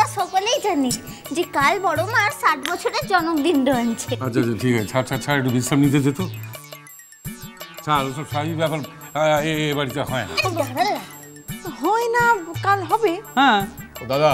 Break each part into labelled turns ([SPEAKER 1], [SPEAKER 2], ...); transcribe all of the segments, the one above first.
[SPEAKER 1] আমরা সকলেই জানি যে কাল বড় মার 60 বছরের জন্মদিন রয়েছে।
[SPEAKER 2] আচ্ছা আচ্ছা ঠিক আছে, ছাড় একটু বিশ্রাম নিতে যেত। ছাড় ওসব স্বাভাবিক ব্যাপার, এ বাড়িতে হয় না।
[SPEAKER 3] হয় না, কাল হবে।
[SPEAKER 4] হ্যাঁ
[SPEAKER 5] দাদা,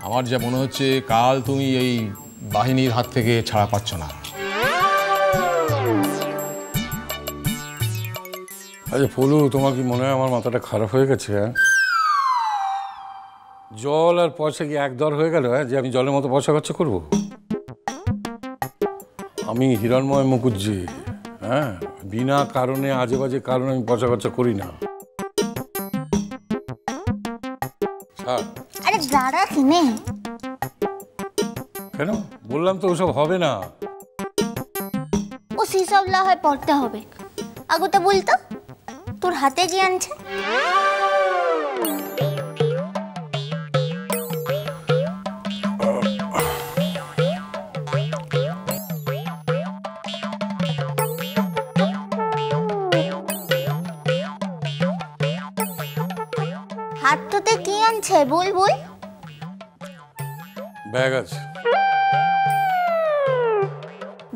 [SPEAKER 5] আমার যা মনে হচ্ছে কাল তুমি এই বাহিনীর হাত থেকে ছাড়া পাচ্ছ না।
[SPEAKER 2] আচ্ছা ফলু, তোমার কি মনে হয় আমার মাথাটা খারাপ হয়ে গেছে? হ্যাঁ, জল আর পয়সা কি এক দর হয়ে গেল? হ্যাঁ, যে আমি জলের মতো পয়সা খরচা করবো? আমি হিরণময় মুখুজ্জি, হ্যাঁ, বিনা কারণে আজে বাজে কারণে আমি পয়সা খরচা করি না।
[SPEAKER 1] আরে দাঁড়া কিনে,
[SPEAKER 2] কেন বললাম তো ওসব হবে না।
[SPEAKER 1] ও হিসাব লা হয় পড়তে হবে। আগোটা বলতো তোর হাতে কি আনছে? হাতটাতে কি আনছে বল বল।
[SPEAKER 2] ব্যাগ আছে।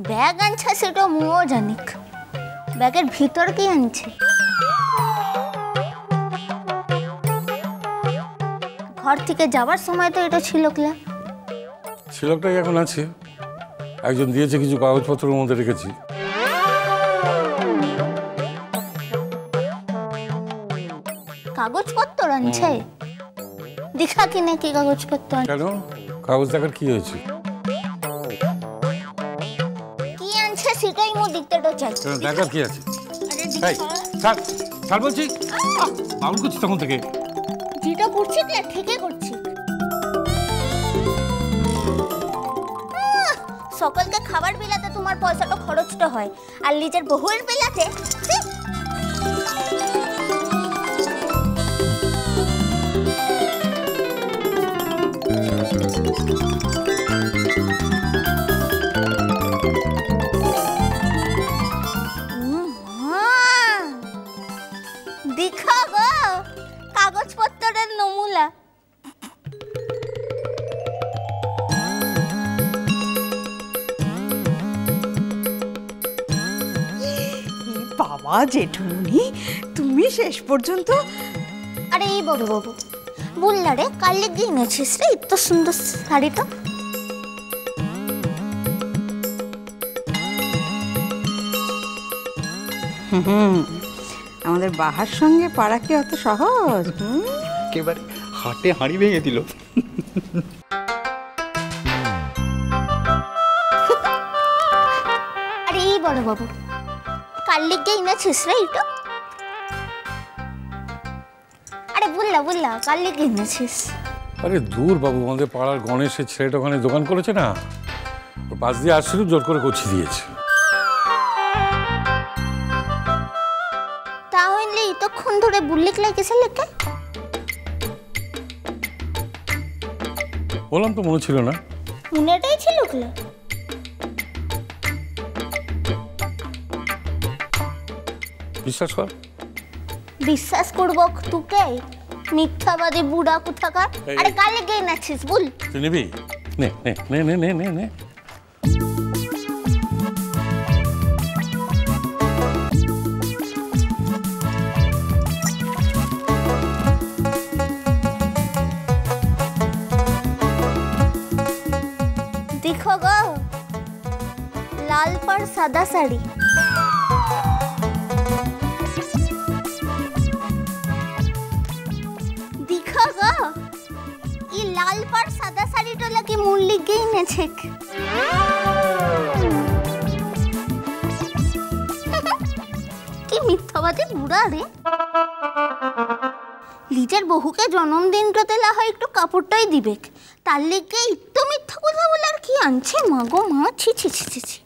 [SPEAKER 1] ব্যাগ আনছে সেটা মুও জানিক, ব্যাগের ভিতর কি আনছে? ঘর থেকে যাওয়ার সময় তো এটা ছিল কি?
[SPEAKER 2] শিলকটাই এখন আছে, একজন দিয়েছে, কিছু কাগজপত্রের মধ্যে রেখেছি।
[SPEAKER 1] কাগজপত্র আনছে? দেখা কিনে কি কাগজপত্র?
[SPEAKER 2] কেন, কাগজ দেখার কি হয়েছে?
[SPEAKER 1] কি আনছে সেটাই মো দেখতেটা চাই।
[SPEAKER 2] দেখার কি আছে?
[SPEAKER 1] আরে
[SPEAKER 2] ছাড় বলছি, বাউল করছি তখন থেকে।
[SPEAKER 1] যেটা করছি না ঠিকই করছি। সকলকে খাবার বিলাতে তোমার পয়সাটা খরচটা হয়, আর নিজের বহুয়ের বিলাতে দেখা গো কাগজপত্রের নমুনা।
[SPEAKER 3] বাবা জেঠুমনি, তুমি শেষ পর্যন্ত।
[SPEAKER 1] আরে এই বড় বাবু বললা রে, কালে গিয়ে এনেছিস রে এত সুন্দর শাড়িটা?
[SPEAKER 3] আমাদের বাহার সঙ্গে পাড়া কি অত সহজ?
[SPEAKER 4] একেবারে হাটে হাঁড়ি ভেঙে দিল।
[SPEAKER 1] আরে এই বড় বাবু কালে গিয়ে এনেছিস রে এটা? আরে বললা কালে গিয়ে এনেছিস?
[SPEAKER 2] আরে দূর বাবু, আমাদের পাড়ার গণেশের ছেলেটা ওখানে দোকান করেছে না, ওর পাশ দিয়ে আসছিল, জোর করে কচি দিয়েছে।
[SPEAKER 1] তাহলে এতক্ষণ ধরে বুল্লিক লাগেছে লেখে?
[SPEAKER 2] বললাম তো মনে ছিল না।
[SPEAKER 1] মনেটাই ছিল কিলা?
[SPEAKER 2] বিশ্বাস কর।
[SPEAKER 1] বিশ্বাস করব তোকে? মিথ্যাবাদী বুড়া কোথাকার। আরে কালে গিয়ে এনেছিস বল।
[SPEAKER 2] তুই নিবি? নে নে নে নে নে নে নে।
[SPEAKER 1] देखो गो लाल पर सादा साड़ी। देखो गो ये लाल पर सादा साड़ी तो लगी मूल्य गई न छेक। কি মিথ্যাবাদী বুড়া রে। নিজের বহুকে জন্মদিনটাতে লা হয় একটু কাপড়টাই দিবে, তার লেগে একটু মিথ্যা কথা বলে আর কি আনছে? মা গো মা, ছি ছি ছি ছি ছি।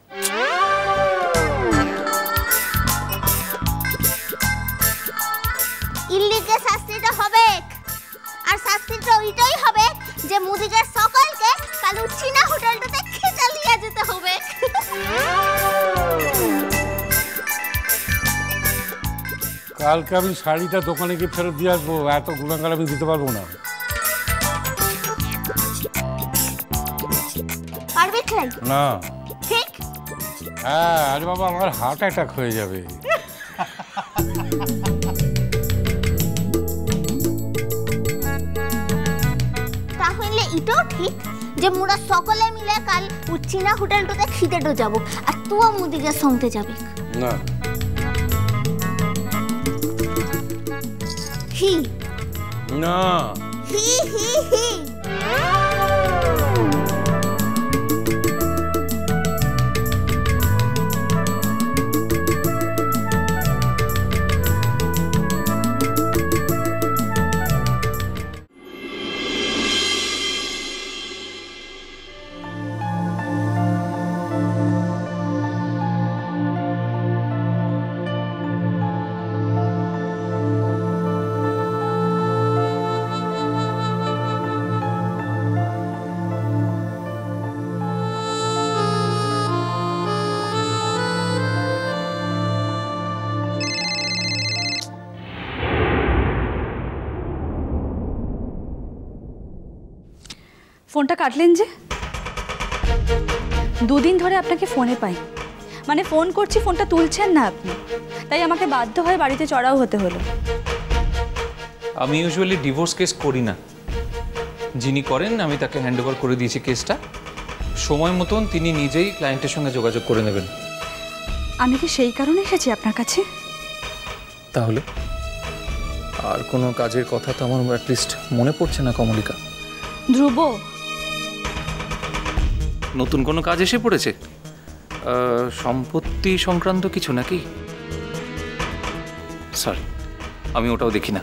[SPEAKER 1] ইল্লিকে শাস্তিটা হবে, আর শাস্তিটা ওইটাই হবে যে মুদিকে সকলকে কাল চীনা হোটেলটাতে খেতে নিয়ে যেতে হবে।
[SPEAKER 2] কালকে আমি শাড়িটা দোকানে গিয়ে ফেরত দিয়ে আসবো, এত গুণাগার আমি দিতে পারবো না।
[SPEAKER 1] বিছলাই
[SPEAKER 2] না।
[SPEAKER 1] ঠিক?
[SPEAKER 2] হ্যাঁ, আরে বাবা আমার হার্ট অ্যাটাক হয়ে যাবে।
[SPEAKER 1] তাহলে এটাও ঠিক যে মোরা সকলে মিলে কাল উচ্চিনা হোটেলটাতে খিদেটো যাব আর তুও মুদিকে সঙ্গে যাবে।
[SPEAKER 2] না।
[SPEAKER 1] হি
[SPEAKER 2] না।
[SPEAKER 1] হি হি হি।
[SPEAKER 6] ফোনটা কাটলেন যে? দুদিন ধরে আপনাকে ফোনে পাই, মানে ফোন করছি ফোনটা তুলছেন না আপনি, তাই আমাকে বাধ্য হয়ে বাড়িতে চড়াও হতে হলো।
[SPEAKER 7] আমি ইউজুয়ালি ডিভোর্স কেস করি না, যিনি করেন আমি তাকে হ্যান্ডওভার করে দিয়েছি কেসটা। সময় মতন তিনি নিজেই ক্লায়েন্টের সঙ্গে যোগাযোগ করে নেবেন।
[SPEAKER 6] আমি কি সেই কারণে এসেছি আপনার কাছে?
[SPEAKER 7] তাহলে আর কোনো কাজের কথা তো আমার অ্যাটলিস্ট মনে পড়ছে না কমলিকা।
[SPEAKER 6] ধ্রুব,
[SPEAKER 7] নতুন কোনো কাজ এসে পড়েছে? সম্পত্তি সংক্রান্ত কিছু নাকি? সরি, আমি ওটাও দেখি না।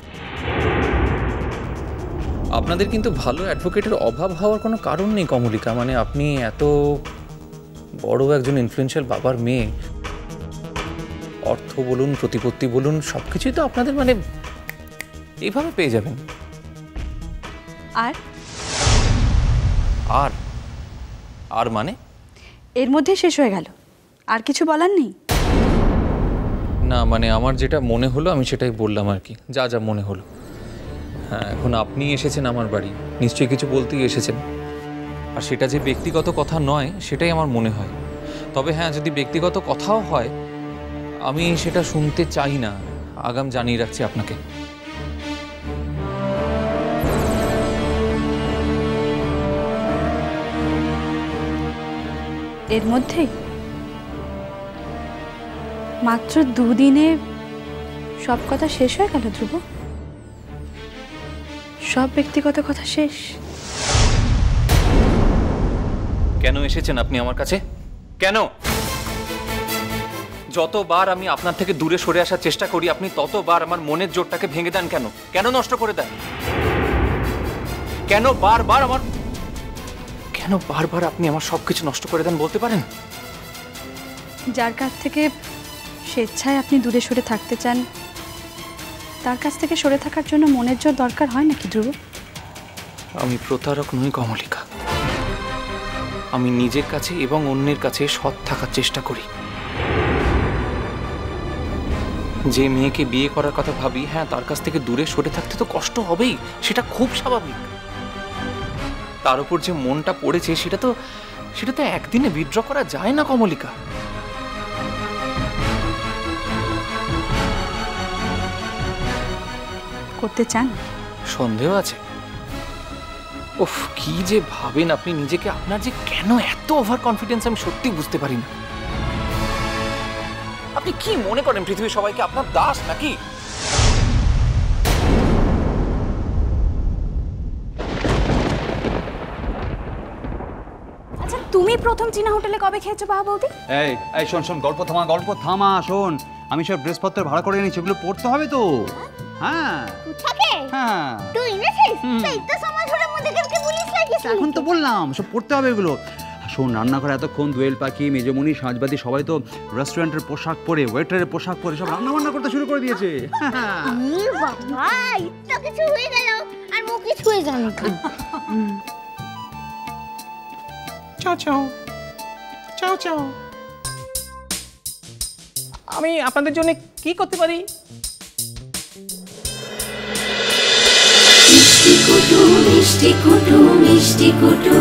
[SPEAKER 7] আপনাদের কিন্তু ভালো অ্যাডভোকেটের অভাব হওয়ার কোনো কারণ নেই কমলিকা। মানে আপনি এত বড় একজন ইনফ্লুয়েন্সিয়াল বাবার মেয়ে, অর্থ বলুন প্রতিপত্তি বলুন সব কিছুই তো আপনাদের মানে এইভাবে পেয়ে যাবেন।
[SPEAKER 6] আর
[SPEAKER 7] আর আর মানে
[SPEAKER 6] এর মধ্যে শেষ হয়ে গেল? আর কিছু বলার নেই?
[SPEAKER 7] না, মানে আমার যেটা মনে হলো আমি সেটাই বললাম আর কি, যা যা মনে হলো। হ্যাঁ, এখন আপনি এসেছেন আমার বাড়ি, নিশ্চয়ই কিছু বলতেই এসেছেন। আর সেটা যে ব্যক্তিগত কথা নয় সেটাই আমার মনে হয়। তবে হ্যাঁ, যদি ব্যক্তিগত কথাও হয় আমি সেটা শুনতে চাই না, আগাম জানিয়ে রাখছি আপনাকে।
[SPEAKER 6] এর মধ্যেই মাত্র দুদিনে সব কথা শেষ হয়ে গেল ধ্রুব? সব ব্যক্তিগত কথা শেষ?
[SPEAKER 7] কেন এসেছেন আপনি আমার কাছে? কেন? যতবার আমি আপনার থেকে দূরে সরে আসার চেষ্টা করি আপনি ততবার আমার মনের জোরটাকে ভেঙে দেন। কেন? কেন নষ্ট করে দেন? কেন বারবার আপনি আমার সবকিছু নষ্ট করে দেন বলতে পারেন?
[SPEAKER 6] যার কাছ থেকে স্বেচ্ছায় আপনি দূরে সরে থাকতে চান তার কাছ থেকে সরে থাকার জন্য মনের জোর দরকার হয় নাকি ধ্রুব?
[SPEAKER 7] আমি প্রতারক নই কমলিকা। আমি নিজের কাছে এবং অন্যের কাছে সৎ থাকার চেষ্টা করি। যে মেয়েকে বিয়ে করার কথা ভাবি, হ্যাঁ তার কাছ থেকে দূরে সরে থাকতে তো কষ্ট হবেই, সেটা খুব স্বাভাবিক। তার উপর যে মনটা পড়েছে সেটা তো একদিনে উইথড্র করা যায় না কমলিকা।
[SPEAKER 6] করতে চান?
[SPEAKER 7] সন্দেহ আছে? উফ, কি যে ভাবেন আপনি নিজেকে, আপনার যে কেন এত ওভার কনফিডেন্স আমি সত্যি বুঝতে পারি না। আপনি কি মনে করেন পৃথিবীর সবাইকে আপনার দাস নাকি?
[SPEAKER 6] আচ্ছা, তুমি প্রথম চীনা হোটেলে কবে খেয়েছো বাবা বৌদি?
[SPEAKER 4] এই শোন গল্প থামা শোন। আমি সব ড্রেসপত্র ভাড়া করে এনেছি, ওগুলো পড়তে হবে তো। হ্যাঁ হ্যাঁ,
[SPEAKER 1] তুই এনেছিস? এই তো সময় ধরে মুদিকে পুলিশ লাগিয়েছিস।
[SPEAKER 4] এখন তো বললাম সব পড়তে হবে এগুলো। শোন, রান্নাঘরে এতক্ষণ দোয়েল পাখি, মেজমণি, সাজবাতি সবাই তো রেস্টুরেন্টের পোশাক পরে, ওয়েটারের পোশাক পরে সব রান্না বান্না করতে শুরু করে দিয়েছে।
[SPEAKER 1] বাবা, ইচ্ছা কিছু হয়ে গেল আর মুখ কিছু হয়ে যাবে।
[SPEAKER 8] চাও আমি আপনাদের জন্য কি করতে পারি?
[SPEAKER 9] মিষ্টি কুটু মিষ্টি কুটু মিষ্টি কুটু